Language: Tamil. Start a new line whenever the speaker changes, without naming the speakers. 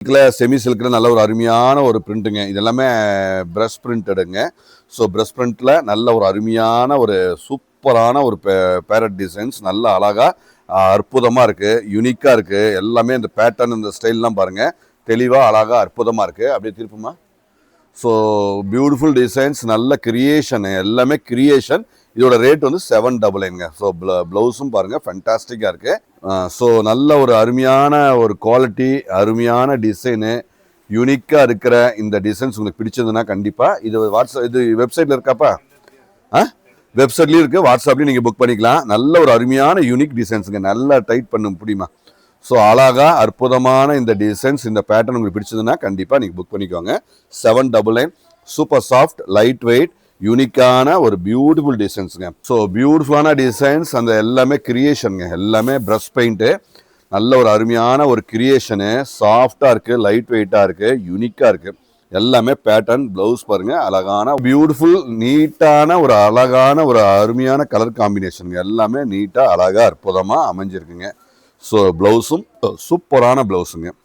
செமி சில்கில் நல்ல ஒரு அருமையான ஒரு பிரிண்ட்டுங்க. இது எல்லாமே ப்ரஷ் பிரிண்டடுங்க. ஸோ ப்ரஷ் பிரிண்ட்டில் நல்ல ஒரு அருமையான ஒரு சூப்பரான ஒரு பேரட் டிசைன்ஸ் நல்ல அழகாக அற்புதமாக இருக்குது, யூனிக்காக இருக்குது. எல்லாமே இந்த பேட்டர்ன் இந்த ஸ்டைல்லாம் பாருங்கள், தெளிவாக அழகாக அற்புதமாக இருக்குது. அப்படியே திருப்புமா. ஸோ பியூட்டிஃபுல் டிசைன்ஸ், நல்ல கிரியேஷனு, எல்லாமே கிரியேஷன். இதோட ரேட் வந்து 799ங்க. ஸோ ப்ளவுஸும் பாருங்கள் ஃபேண்டாஸ்டிக்காக இருக்குது. ஸோ நல்ல ஒரு அருமையான ஒரு குவாலிட்டி, அருமையான டிசைனு, யூனிக்காக இருக்கிற இந்த டிசைன்ஸ் உங்களுக்கு பிடிச்சதுன்னா கண்டிப்பாக இது இது வெப்சைட்டில் இருக்காப்பா? வெப்சைட்லேயும் இருக்குது, வாட்ஸ்அப்லேயும் நீங்கள் புக் பண்ணிக்கலாம். நல்ல ஒரு அருமையான யூனிக் டிசைன்ஸுங்க. நல்லா டைட் பண்ண முடியுமா? ஸோ அழகாக அற்புதமான இந்த டிசைன்ஸ், இந்த பேட்டர்ன் உங்களுக்கு பிடிச்சதுன்னா கண்டிப்பாக நீங்கள் புக் பண்ணிக்கோங்க. 799, சூப்பர் சாஃப்ட், லைட் வெயிட், யூனிக்கான ஒரு பியூட்டிஃபுல் டிசைன்ஸுங்க. ஸோ பியூட்டிஃபுல்லான டிசைன்ஸ், அந்த எல்லாமே கிரியேஷனுங்க. எல்லாமே ப்ரஷ் பெயிண்ட்டு, நல்ல ஒரு அருமையான ஒரு கிரியேஷனு, சாஃப்டாக இருக்குது, லைட் வெயிட்டாக இருக்குது, யூனிக்காக இருக்குது. எல்லாமே பேட்டர்ன். ப்ளவுஸ் பாருங்கள், அழகான பியூட்டிஃபுல் நீட்டான ஒரு அழகான ஒரு அருமையான கலர் காம்பினேஷனுங்க. எல்லாமே நீட்டாக அழகாக அற்புதமாக அமைஞ்சிருக்குங்க. ஸோ ப்ளவுஸும் சூப்பரான ப்ளவுஸுங்க.